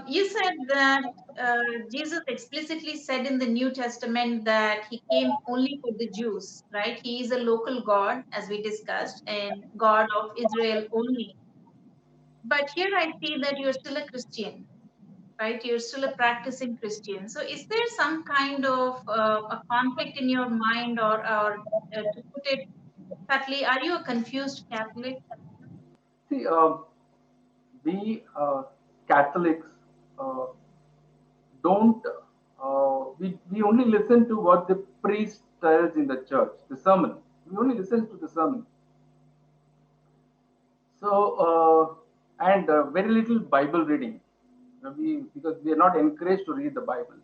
You said that Jesus explicitly said in the New Testament that he came only for the Jews, right? He is a local God, as we discussed, and God of Israel only. But here I see that you're still a Christian, right? You're still a practicing Christian. So is there some kind of a conflict in your mind, or to put it subtly, are you a confused Catholic? See, we Catholics uh, don't we only listen to what the priest tells in the church, the sermon. We only listen to the sermon. So and very little Bible reading. Because we are not encouraged to read the Bible.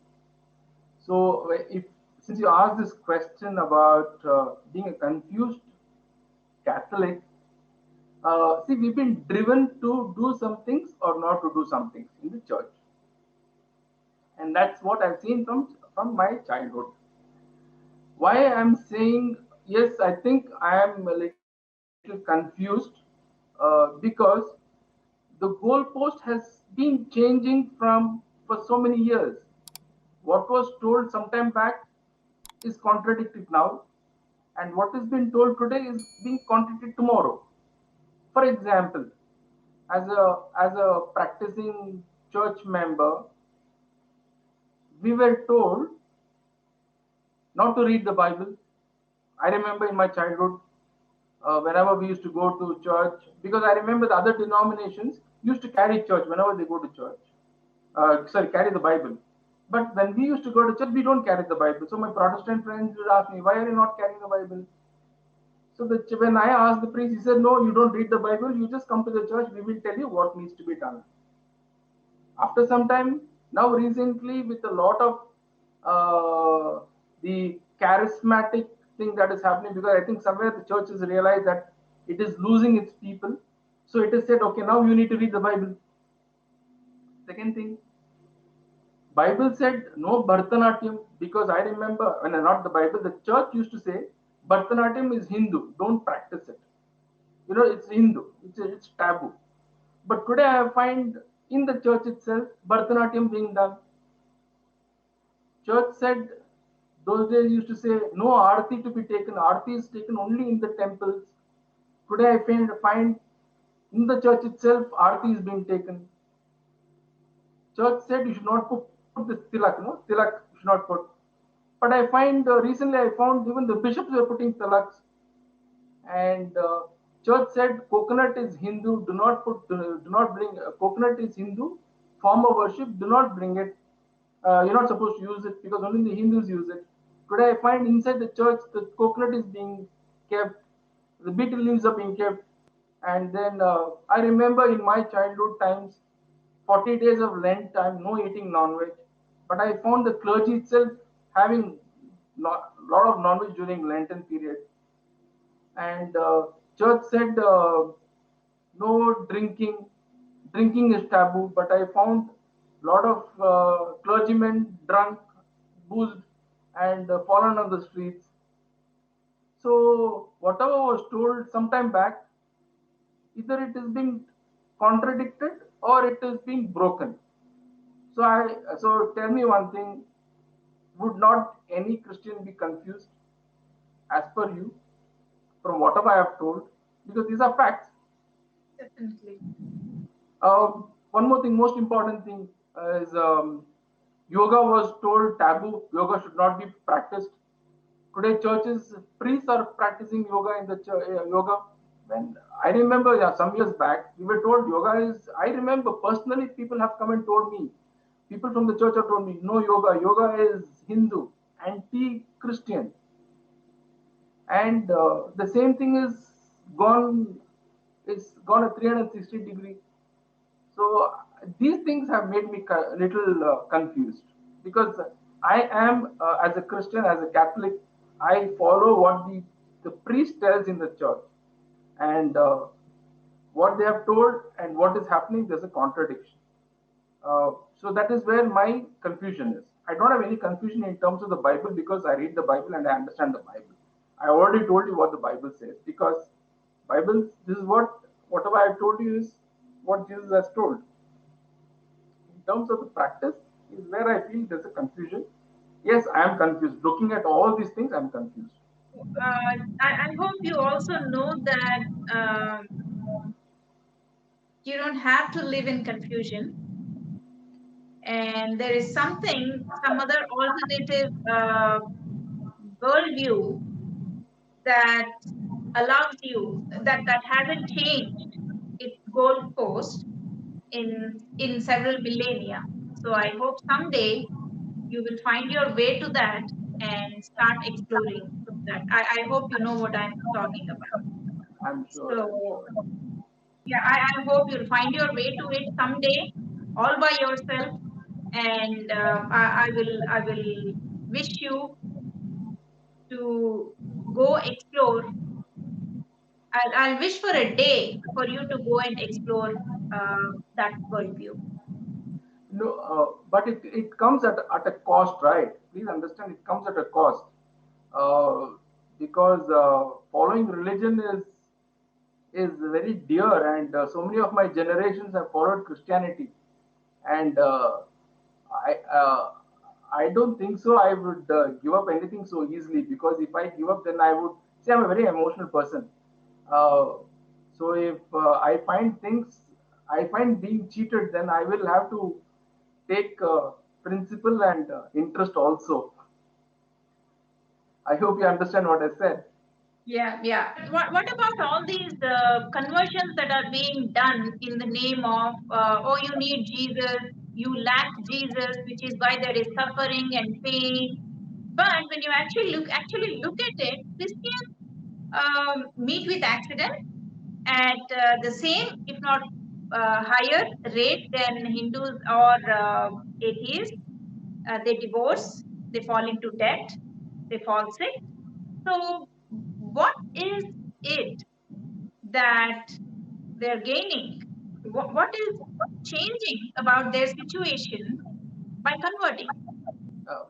So if since you asked this question about being a confused Catholic, see, we've been driven to do some things or not to do some things in the church, and that's what I've seen from my childhood. Why I'm saying yes, I think I am a little confused because the goalpost has been changing for so many years. What was told sometime back is contradicted now, and what has been told today is being contradicted tomorrow. For example, as a practicing church member, we were told not to read the Bible. I remember in my childhood, whenever we used to go to church, because I remember the other denominations used to carry church whenever they go to church. Sorry, carry the Bible. But when we used to go to church, we don't carry the Bible. So my Protestant friends would ask me, "Why are you not carrying the Bible?" So when I asked the priest, he said, "No, you don't read the Bible. You just come to the church. We will tell you what needs to be done." After some time, now recently, with a lot of the charismatic thing that is happening, because I think somewhere the church has realized that it is losing its people. So it is said, okay, now you need to read the Bible. Second thing, Bible said no Bharatanatyam, because I remember when not the Bible, the church used to say Bharatanatyam is Hindu, don't practice it. It's Hindu, it's taboo. But today I find in the church itself Bharatanatyam being done. Church said those days used to say no arti to be taken. Arti is taken only in the temples. Today I find in the church itself arti is being taken. Church said you should not put this tilak, no tilak you should not put. But I find recently I found even the bishops were putting tilaks, and church said coconut is Hindu. Do not bring coconut is Hindu form of worship. Do not bring it. You're not supposed to use it because only the Hindus use it. Today I find inside the church the coconut is being kept, the betel leaves are being kept, and then I remember in my childhood times, 40 days of Lent time, no eating non-veg. But I found the clergy itself having lot of non-veg during Lenten period, and church said no drinking is taboo, but I found a lot of clergymen drunk, boozed, and fallen on the streets. So whatever was told some time back, either it is being contradicted or it is being broken. So tell me one thing: would not any Christian be confused as per you from whatever I have told? Because these are facts. Definitely. One more thing, most important thing is yoga was told taboo. Yoga should not be practiced. Today, churches priests are practicing yoga in the yoga. When I remember, yeah, some years back, we were told yoga is. I remember personally, people have come and told me. People from the church have told me, no yoga. Yoga is Hindu, anti-Christian, and the same thing is gone. It's gone a 360-degree. So these things have made me a little confused because I am, as a Christian, as a Catholic, I follow what the priest tells in the church, and what they have told and what is happening, there's a contradiction. So that is where my confusion is. I don't have any confusion in terms of the Bible because I read the Bible and I understand the Bible. I already told you what the Bible says because this is whatever I have told you is what Jesus has told. terms of the practice is where I feel there's a confusion. Yes, I am confused. Looking at all these things, I'm confused. I hope you also know that you don't have to live in confusion, and there is some other alternative worldview that allows you that hasn't changed its goalpost in several millennia. So I hope someday you will find your way to that and start exploring that. I hope you know what I'm talking about. I'm sure. I'm So sure. yeah, I hope you'll find your way to it someday, all by yourself. And I will wish you to go explore. I'll wish for a day for you to go and explore that worldview. No, but it comes at a cost, right? Please understand, it comes at a cost. Uh, because following religion is very dear, and so many of my generations have followed Christianity, and I uh, I don't think so. I would give up anything so easily, because if I give up, then I would say I'm a very emotional person. Uh, so if I find being cheated, then I will have to take principle and interest also. I hope you understand what I said. Yeah, yeah. What about all these conversions that are being done in the name of oh, you need Jesus, you lack Jesus, which is why there is suffering and pain. But when you actually look at it, Christians meet with accident at the same, if not higher rate than Hindus or atheists. They divorce, they fall into debt, they fall sick. So, what is it that they're gaining? What is changing about their situation by converting?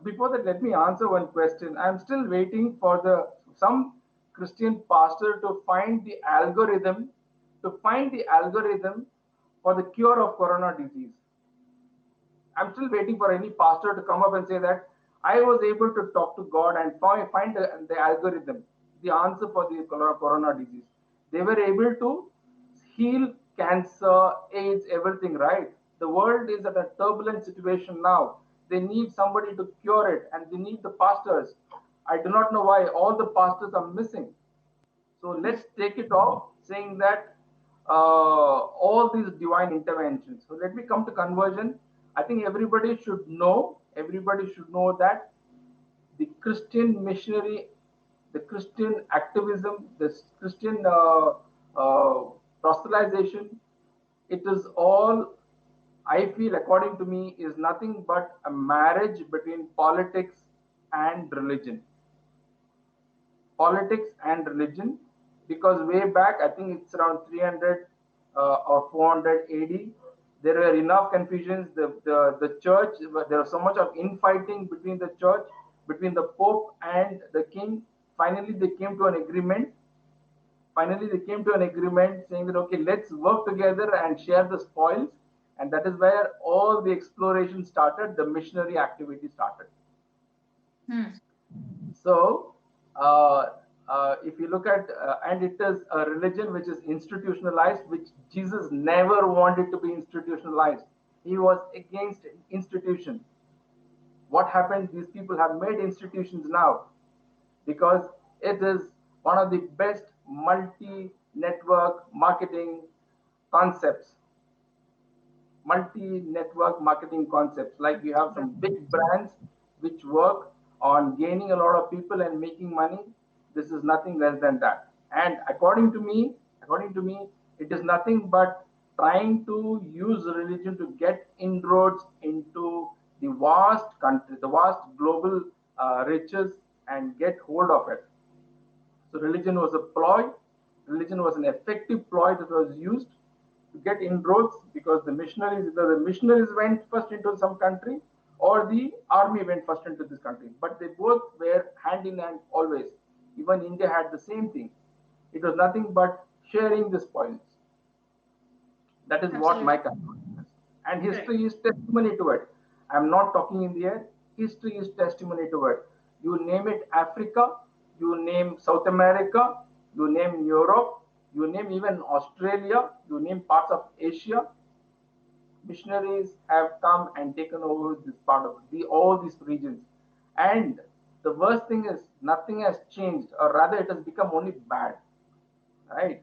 Before that, let me answer one question. I'm still waiting for the some Christian pastor to find the algorithm for the cure of corona disease. I'm still waiting for any pastor to come up and say that I was able to talk to God and find the algorithm, the answer for the corona disease. They were able to heal cancer, AIDS, everything, right? The world is at a turbulent situation now. They need somebody to cure it, and they need the pastors. I do not know why all the pastors are missing. So let's take it off saying that all these divine interventions. So let me come to conversion. I think everybody should know that the Christian missionary, the Christian activism, the Christian proselytization, it is all, I feel, according to me, is nothing but a marriage between politics and religion, because way back, I think it's around 300 or 400 AD, there were enough confusions. The church, there was so much of infighting between the church, between the Pope and the king. Finally, they came to an agreement. Finally, they came to an agreement saying that, okay, let's work together and share the spoils. And that is where all the exploration started, the missionary activity started. Hmm. So, if you look at, and it is a religion which is institutionalized, which Jesus never wanted to be institutionalized. He was against institution. What happened? These people have made institutions now, because it is one of the best multi network marketing concepts, multi-network marketing concepts. Like, you have some big brands which work on gaining a lot of people and making money. This is nothing less than that. And according to me, it is nothing but trying to use religion to get inroads into the vast country, the vast global riches, and get hold of it. So religion was a ploy. Religion was an effective ploy that was used to get inroads, because either the missionaries went first into some country, or the army went first into this country. But they both were hand in hand always. Even India had the same thing. It was nothing but sharing the spoils. That is what my Absolutely. conclusion is. and Correct. history is testimony to it. I'm not talking in the air. History is testimony to it. You name it Africa, you name South America, you name Europe, you name even Australia, you name parts of Asia, missionaries have come and taken over this part of all these regions. And the worst thing is nothing has changed, or rather it has become only bad. Right?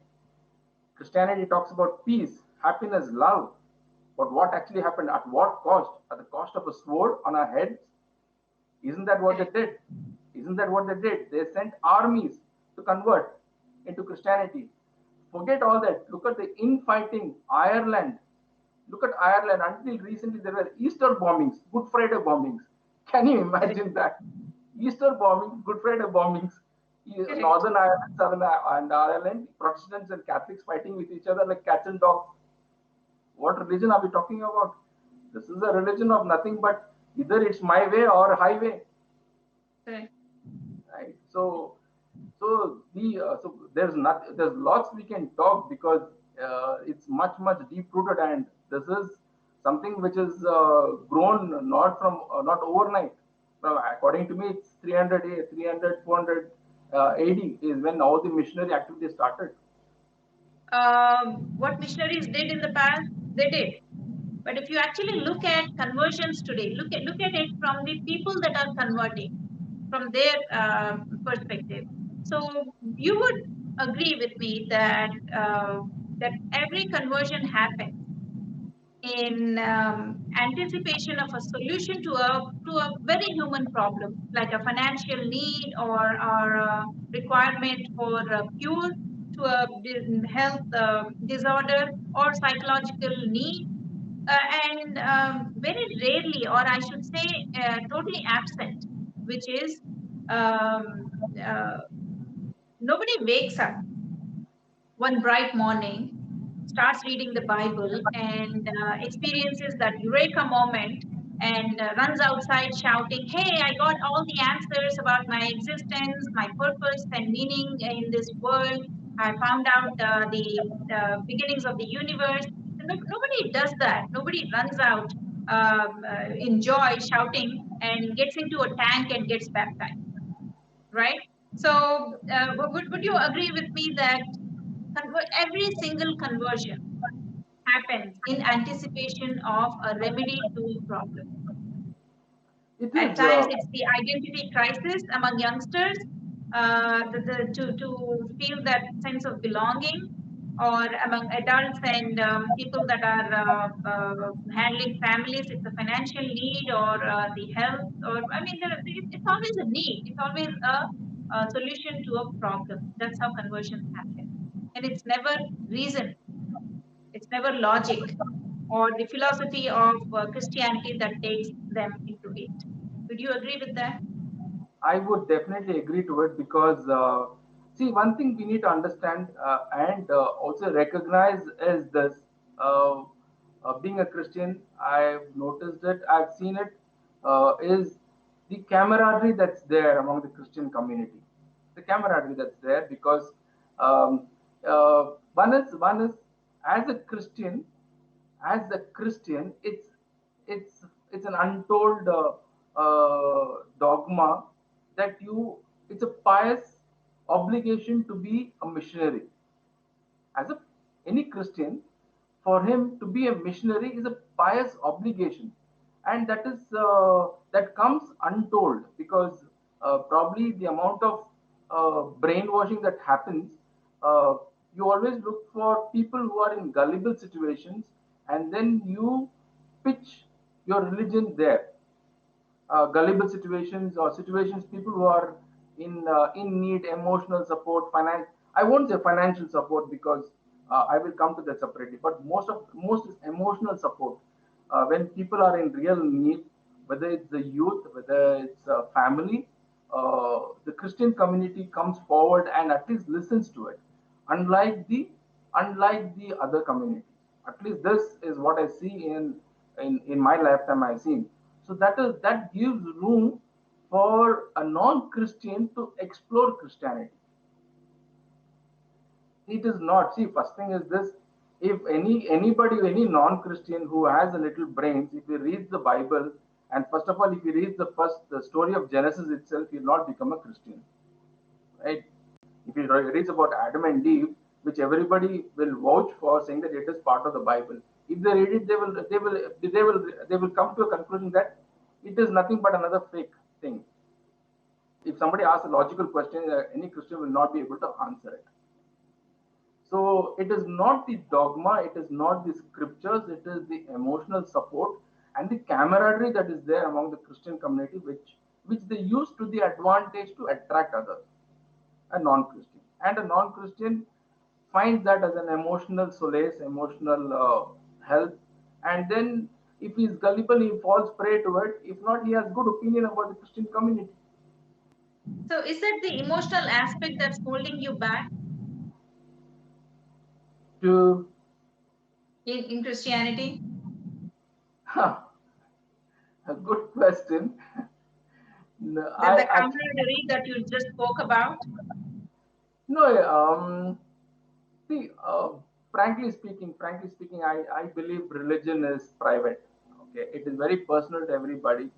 Christianity talks about peace, happiness, love. But what actually happened? At what cost? At the cost of a sword on our heads? Isn't that what they Correct. did? Isn't that what they did? They sent armies to convert into Christianity. Forget all that. Look at the infighting. Ireland. Look at Ireland. Until recently, there were Easter bombings, Good Friday bombings. Can you Correct. imagine that? Easter bombings, Good Friday bombings. Correct. Northern Ireland, Southern and Ireland, Protestants and Catholics fighting with each other like cats and dogs. What religion are we talking about? This is a religion of nothing but either it's my way or highway, Correct. right? So there's not there's lots we can talk because it's much deep rooted, and this is something which is grown not overnight. According to me, it's 300 400 AD is when all the missionary activity started. What missionaries did in the past, they did. But if you actually look at conversions today, look at it from the people that are converting, from their perspective. So you would agree with me that that every conversion happens in anticipation of a solution to a very human problem, like a financial need or a requirement for a cure to a health disorder or psychological need, and very rarely, or I should say, totally absent, which is um, uh, nobody wakes up one bright morning, starts reading the Bible, and experiences that eureka moment, and runs outside shouting, "Hey, I got all the answers about my existence, my purpose, and meaning in this world. I found out the beginnings of the universe." Nobody does that. Nobody runs out in joy, shouting, and gets into a tank and gets baptized, right? So, would you agree with me that every single conversion happens in anticipation of a remedy to a problem? It At is times, it's the identity crisis among youngsters, to feel that sense of belonging, or among adults and people that are handling families, it's a financial need or the health, or I mean, it's always a need. It's always a solution to a problem. That's how conversions happen, and it's never reason. It's never logic or the philosophy of Christianity that takes them into it. Would you agree with that? I would definitely agree to it because, see, one thing we need to understand and also recognize is this. Uh, Being a Christian, I've noticed it, I've seen it, is the camaraderie that's there among the Christian community. The camaraderie that's there because um, one is as a Christian, it's an untold dogma that it's a pious obligation to be a missionary. As a any Christian, for him to be a missionary is a pious obligation, and that comes untold because probably the amount of brainwashing that happens. Uh, you always look for people who are in gullible situations, and then you pitch your religion there. Gullible situations or situations people who are in need emotional support finance. I won't say financial support because I will come to that separately, but most is emotional support. When people are in real need, whether it's the youth, whether it's a family, the Christian community comes forward and at least listens to it, unlike the other communities. At least this is what I see in my lifetime I've seen. So that gives room for a non-Christian to explore Christianity. It is not. See, first thing is this: If any non-Christian who has a little brains, if he reads the Bible, and first of all, if he reads the story of Genesis itself, he'll not become a Christian, right? If he reads about Adam and Eve, which everybody will vouch for, saying that it is part of the Bible, if they read it, they will come to a conclusion that it is nothing but another fake thing. If somebody asks a logical question, any Christian will not be able to answer it. So it is not the dogma, it is not the scriptures, it is the emotional support and the camaraderie that is there among the Christian community, which they use to the advantage to attract others, a non-Christian. And a non-Christian finds that as an emotional solace, emotional help. And then if he is gullible, he falls prey to it. If not, he has good opinion about the Christian community. So is that the emotional aspect that's holding you back To in Christianity? huh, a good question. No, The I actually camaraderie that you just spoke about? no. See, frankly speaking, I believe religion is private. Okay, it is very personal to everybody.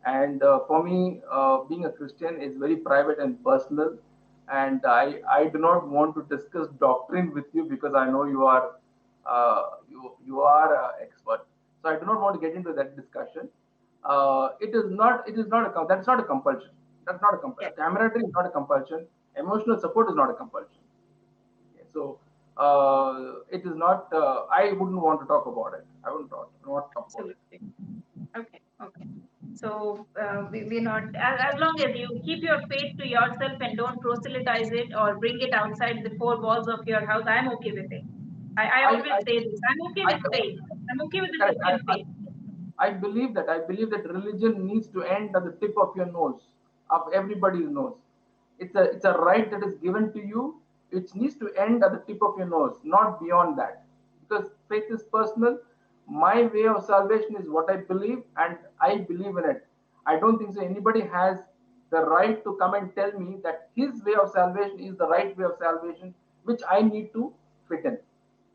And for me, being a Christian is very private and personal. And I do not want to discuss doctrine with you because I know you are expert. So I do not want to get into that discussion. It is not that's not a compulsion. That's not a Yes. compulsion. Camaraderie is not a compulsion. Emotional support is not a compulsion. Okay, so it is not. I wouldn't want to talk about it. I wouldn't not talk about it. Absolutely. Okay. Okay. So we're not, as long as you keep your faith to yourself and don't proselytize it or bring it outside the four walls of your house, I'm okay with it. I I always I say this. I'm okay I with faith. I'm okay with the correct. Christian faith. I believe that. I believe that religion needs to end at the tip of your nose, of everybody's nose. It's a right that is given to you. It needs to end at the tip of your nose, not beyond that. Because faith is personal. My way of salvation is what I believe, and I believe in it. I don't think so. Anybody has the right to come and tell me that his way of salvation is the right way of salvation, which I need to fit in.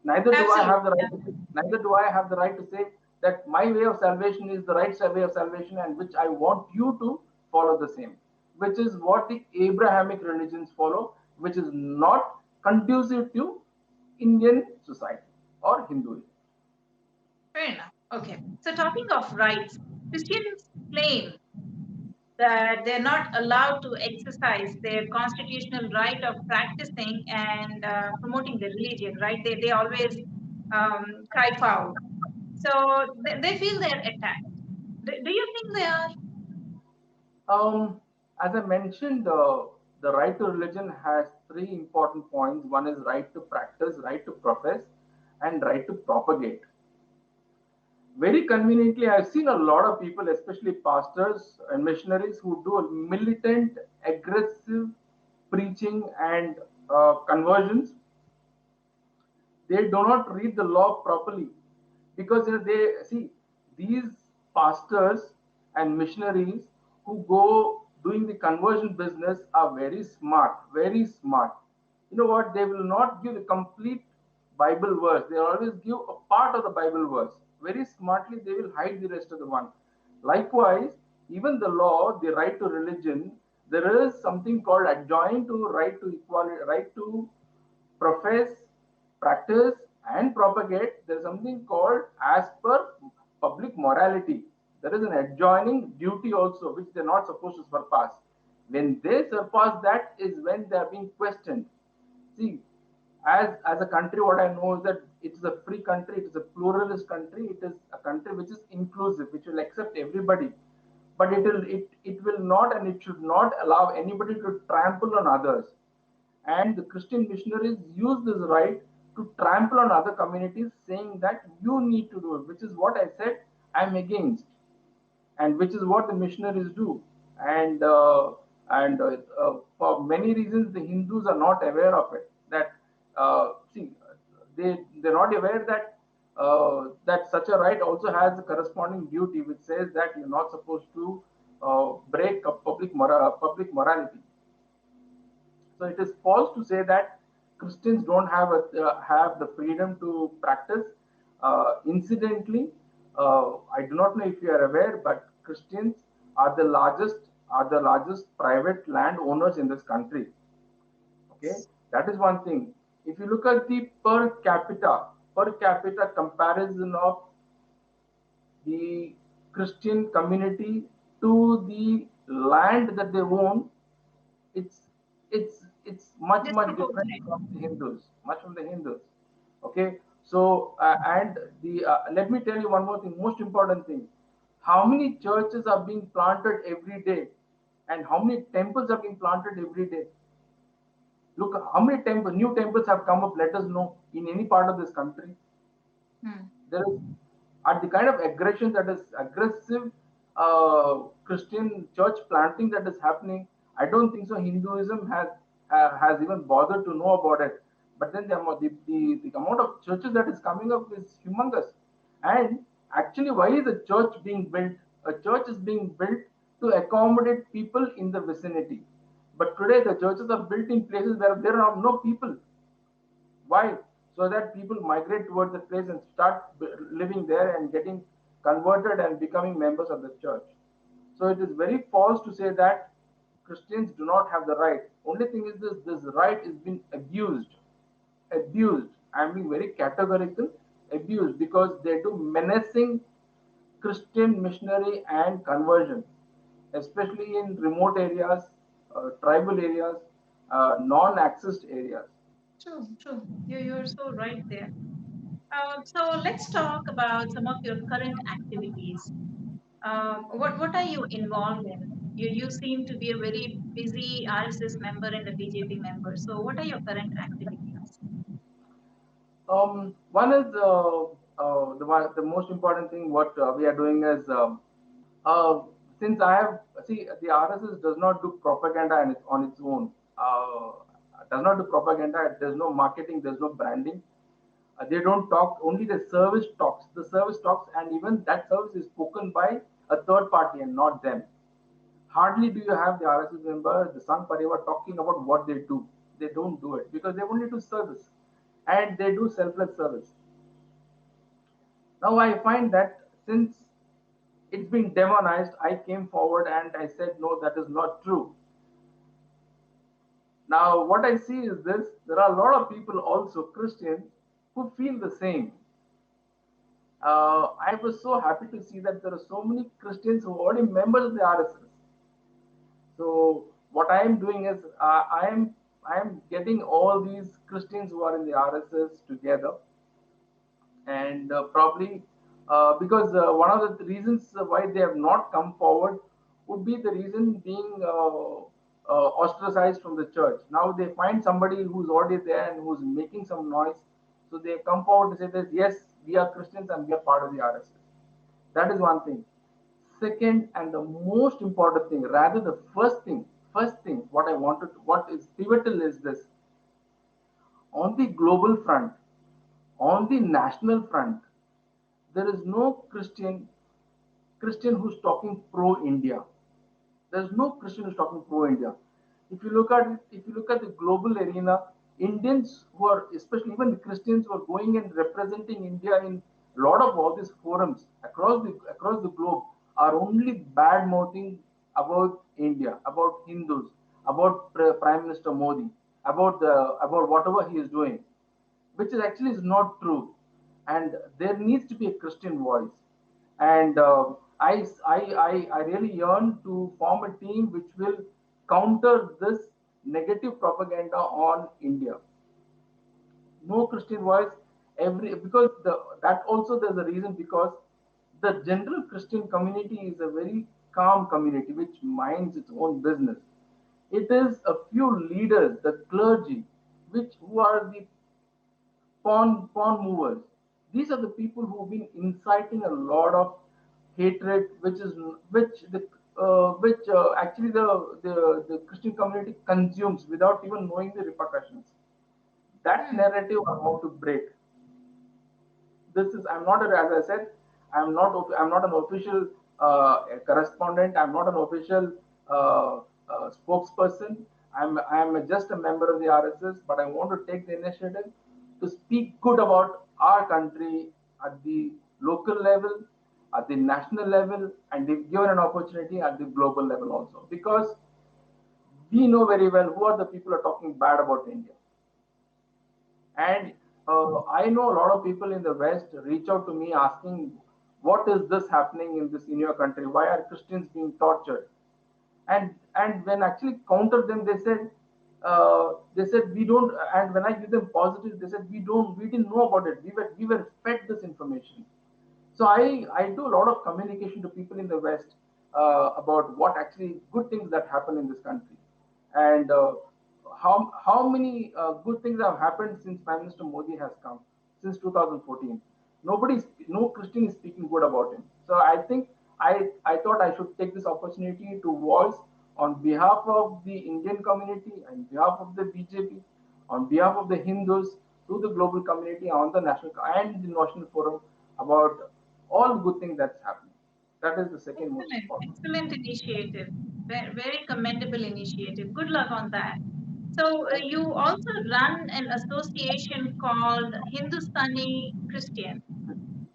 Neither do I have Absolutely. the right. Neither do I have the right to say that my way of salvation is the right way of salvation, and which I want you to follow the same. Which is what the Abrahamic religions follow, which is not conducive to Indian society or Hinduism. Fair enough. Okay. So talking of rights, Christians claim that they're not allowed to exercise their constitutional right of practicing and promoting the religion, right? They always cry foul. So they feel they're attacked. Do you think they are? Um, as I mentioned, the right to religion has three important points. One is right to practice, right to profess, and right to propagate. Very conveniently, I've seen a lot of people, especially pastors and missionaries, who do a militant, aggressive preaching and conversions. They do not read the law properly because they see these pastors and missionaries who go doing the conversion business are very smart, very smart. You know what? They will not give the complete Bible verse. They always give a part of the Bible verse. Very smartly, they will hide the rest of the one. Likewise, even the law, the right to religion, there is something called adjoining to right to equality, right to profess, practice, and propagate. There is something called as per public morality. There is an adjoining duty also, which they're not supposed to surpass. When they surpass that is when they are being questioned. See, as a country, what I know is that it is a free country, it is a pluralist country, it is a country which is inclusive, which will accept everybody. But it will not and it should not allow anybody to trample on others. And the Christian missionaries use this right to trample on other communities, saying that you need to do it, which is what I said I'm against, and which is what the missionaries do. And for many reasons, the Hindus are not aware of it. That see, they're not aware that that such a right also has a corresponding duty, which says that you're not supposed to break public morality. So it is false to say that Christians don't have the freedom to practice. Incidentally, I do not know if you are aware, but Christians are the largest private land owners in this country. Okay, that is one thing. If you look at the per capita comparison of the Christian community to the land that they own, it's it's much different Disproportionate. from the Hindus, much from the Hindus. Okay, so and the let me tell you one more thing, most important thing. How many churches are being planted every day, and how many temples are being planted every day? Look, how many new temples have come up? Let us know in any part of this country. Hmm. There is at the kind of aggression that is aggressive Christian church planting that is happening. I don't think so. Hinduism has even bothered to know about it. But then the amount of churches that is coming up is humongous. And actually, why is a church being built? A church is being built to accommodate people in the vicinity. But today, the churches are built in places where there are no people. Why? So that people migrate towards the place and start living there and getting converted and becoming members of the church. So it is very false to say that Christians do not have the right. Only thing is this right is being abused. Abused. I'm being very categorical. Abused because they do menacing Christian missionary and conversion, especially in remote areas, tribal areas, non-accessed areas. True, true. You're so right there. So let's talk about some of your current activities. What are you involved in? You seem to be a very busy RSS member and a BJP member. So what are your current activities? One is the most important thing. What we are doing is uh, since I have see the RSS does not do propaganda on its own. Does not do propaganda. There's no marketing. There's no branding. They don't talk. Only the service talks. The service talks, and even that service is spoken by a third party and not them. Hardly do you have the RSS member, the Sangh Parivar, talking about what they do. They don't do it because they only do service, and they do selfless service. Now I find that since it's been demonized, I came forward and I said, no, that is not true. Now, what I see is this there are a lot of people, also Christians, who feel the same. I was so happy to see that there are so many Christians who are already members of the RSS. So, what I am doing is I am getting all these Christians who are in the RSS together and probably because one of the reasons why they have not come forward would be the reason being ostracized from the church. Now they find somebody who's already there and who's making some noise, so they come forward to say that yes, we are Christians and we are part of the RSS. That is one thing. Second, and the most important thing, rather the first thing, what is pivotal is this: on the global front, on the national front, there is no Christian who's talking pro India. There's no Christian who's talking pro India. If you look at the global arena, Indians who are, especially even the Christians who are going and representing India in a lot of all these forums across the globe, are only bad mouthing about India, about Hindus, about Prime Minister Modi, about whatever he is doing, which is actually is not true. And there needs to be a Christian voice. And I really yearn to form a team which will counter this negative propaganda on India. No Christian voice. Every because that also there's a reason, because the general Christian community is a very calm community which minds its own business. It is a few leaders, the clergy, which who are the pawn movers. These are the people who've been inciting a lot of hatred, which actually the Christian community consumes without even knowing the repercussions. That Hmm. narrative I want to break. This is I'm not as I said, I'm not an official correspondent. I'm not an official spokesperson. I'm just a member of the RSS, but I want to take the initiative to speak good about our country at the local level, at the national level, and if given an opportunity at the global level also. Because we know very well who are the people who are talking bad about India. And I know a lot of people in the West reach out to me asking, what is this happening in your country? Why are Christians being tortured? And when I actually counter them, they said we don't. And when I give them positive, they said we didn't know about it. We were fed this information. So I do a lot of communication to people in the West about what actually good things that happen in this country, and how many good things have happened since Prime Minister Modi has come since 2014. No Christian is speaking good about him. So I think I thought I should take this opportunity to voice on behalf of the Indian community, on behalf of the BJP, on behalf of the Hindus, to the global community, on the national and the national forum about all the good things that's happening. That is the second most Excellent, important. excellent initiative. Very, very commendable initiative. Good luck on that. So Thank you. you also run an association called Hindustani Christian.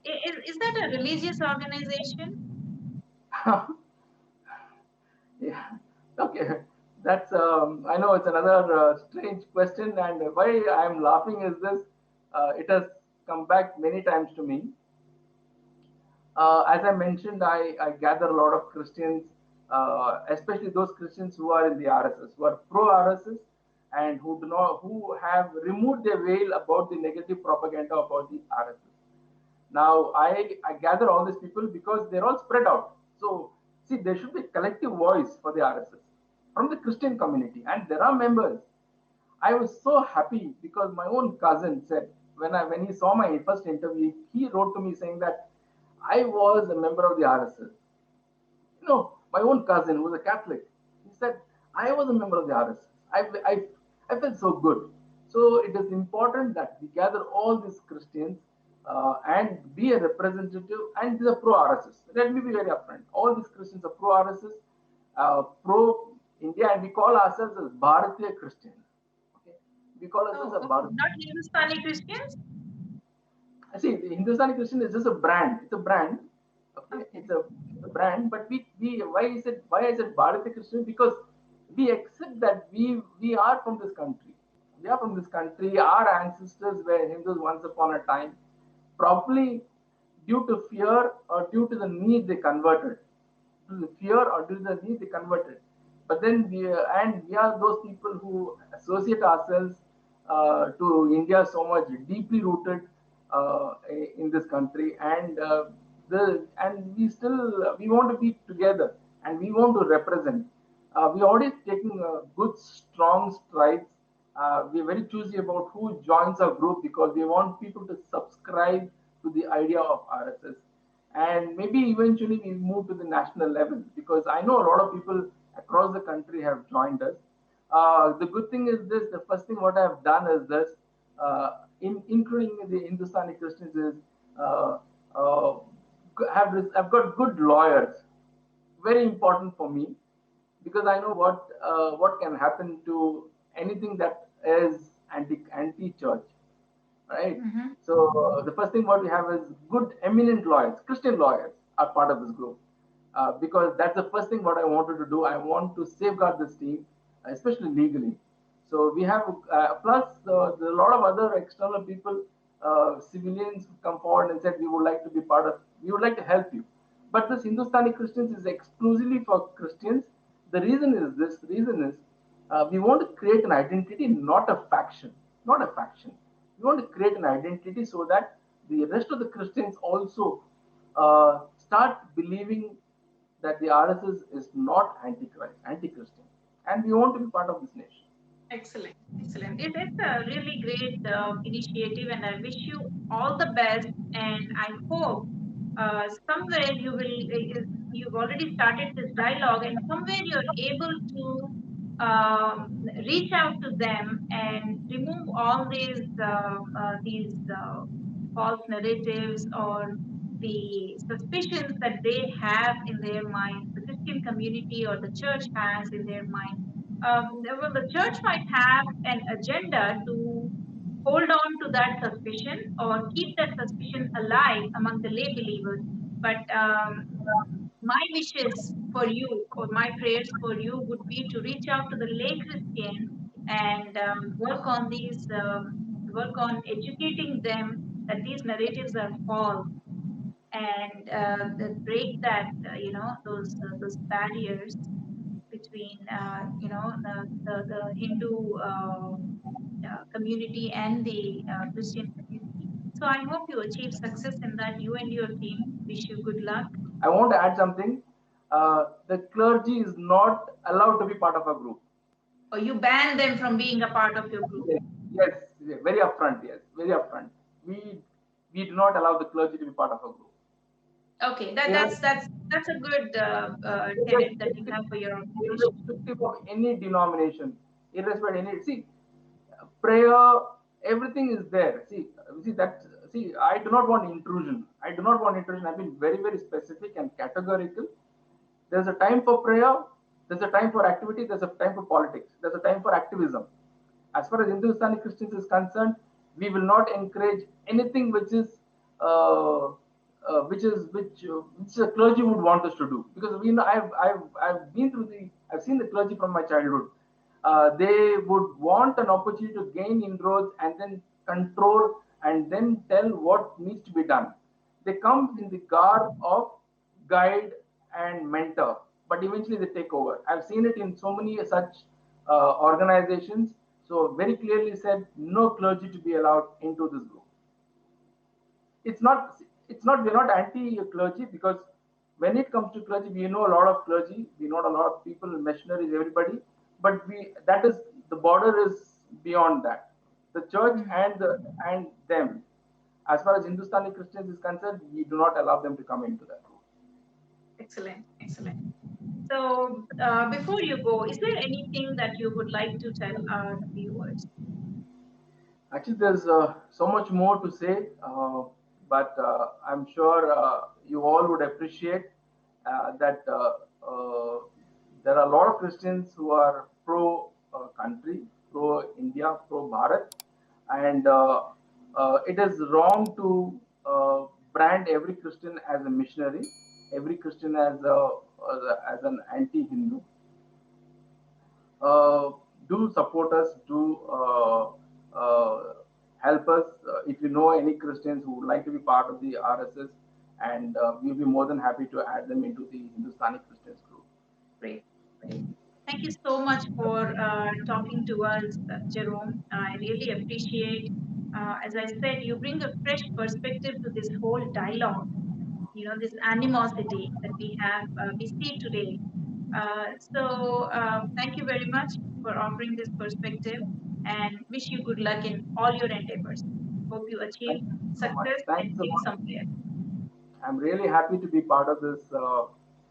Is that a religious organization? Yeah. Okay. That's I know it's another strange question, and why I'm laughing is this: it has come back many times to me. As I mentioned, I gather a lot of Christians, especially those Christians who are in the RSS, who are pro RSS, and who have removed their veil about the negative propaganda about the RSS. Now, I gather all these people because they're all spread out. So, see, there should be a collective voice for the RSS from the Christian community, and there are members. I was so happy because my own cousin said when he saw my first interview, he wrote to me saying that I was a member of the RSS. My own cousin who was a Catholic, he said, I was a member of the RSS. I felt so good. So it is important that we gather all these Christians and be a representative, and these are pro RSS. Let me be very upfront. All these Christians are pro RSS, pro India, and we call ourselves as Bharatiya Christians. Okay? We call ourselves Oh, a okay. Bharatiya. Not Hindustani Christians? I see the Hindustani Christian is just a brand. It's a brand. Okay, Okay. it's a brand. But we why is it Bharati Christian? Because we accept that we are from this country. We are from this country. Our ancestors were Hindus once upon a time. Probably due to fear or due to the need they converted. To the fear or due to the need they converted. But then we are those people who associate ourselves to India so much deeply rooted in this country, and we want to be together and we want to represent. We already taking good strong strides. We're very choosy about who joins our group because we want people to subscribe to the idea of RSS, and maybe eventually we move to the national level because I know a lot of people across the country have joined us. The good thing is this: the first thing what I have done is this, including the Hindustani Christians, is uh, uh, I've got good lawyers, very important for me because I know what can happen to anything that is anti church, right? Mm-hmm. So the first thing what we have is good eminent lawyers, Christian lawyers are part of this group because that's the first thing what I wanted to do. I want to safeguard this team, especially legally. So we have plus there are a lot of other external people, civilians come forward and said we would like to be part of, we would like to help you. But this Hindustani Christians is exclusively for Christians. The reason is this: the reason is we want to create an identity, not a faction, not a faction. We want to create an identity so that the rest of the Christians also start believing that the RSS is not antichrist, anti-Christian, and we want to be part of this nation. Excellent, excellent. It's a really great initiative, and I wish you all the best. And I hope somewhere you've already started this dialogue, and somewhere you're able to reach out to them and remove all these false narratives or the suspicions that they have in their minds, the Christian community or the church has in their mind. well, the church might have an agenda to hold on to that suspicion or keep that suspicion alive among the lay believers. But my wishes for you, or my prayers for you, would be to reach out to the lay Christians and work on educating them that these narratives are false, and break that those barriers between the Hindu community and the Christian community. So I hope you achieve success in that. You and your team. Wish you good luck. I want to add something. The clergy is not allowed to be part of a group. Or you ban them from being a part of your group. Yes, yes, very upfront. Yes, very upfront. We we do not allow the clergy to be part of a group. Okay, that's a good tenet that you have for your organization. Irrespective of any denomination, irrespective of any, see, prayer, everything is there. See that. See, I do not want intrusion. I do not want intrusion. I've been very, very specific and categorical. There's a time for prayer. There's a time for activity. There's a time for politics. There's a time for activism. As far as Hindustani Christians is concerned, we will not encourage anything uh, which the clergy would want us to do, because we know I've been through the I've seen the clergy from my childhood. They would want an opportunity to gain inroads and then control and then tell what needs to be done. They come in the garb of guide and mentor, but eventually they take over. I've seen it in so many such organizations. So very clearly said, no clergy to be allowed into this group. It's not we're not anti clergy, because when it comes to clergy, we know a lot of clergy, we know a lot of people, missionaries, everybody, but we that is the border is beyond that. The church Mm. and them, as far as Hindustani Christians is concerned, we do not allow them to come into that group. Excellent, excellent. So before you go, is there anything that you would like to tell our viewers? Actually, there's so much more to say, but I'm sure you all would appreciate that there are a lot of Christians who are pro country, pro India, pro Bharat, and it is wrong to brand every Christian as a missionary, every Christian as an anti-Hindu. uh, do support us, do help us. If you know any Christians who would like to be part of the RSS, and we'll be more than happy to add them into the Hindustani Christians group. Great, great. Thank you so much for talking to us, Jerome. I really appreciate, as I said, you bring a fresh perspective to this whole dialogue. This animosity that we see today. Thank you very much for offering this perspective, and wish you good luck in all your endeavors. Hope you achieve Thank you so much. success Thank and you so get much. somewhere. I'm really happy to be part of this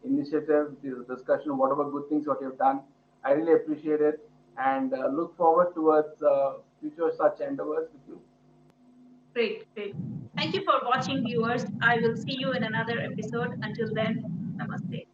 initiative, this discussion, whatever good things what you've done. I really appreciate it, and look forward towards future such endeavors with you. Great, great. Thank you for watching, viewers. I will see you in another episode. Until then, namaste.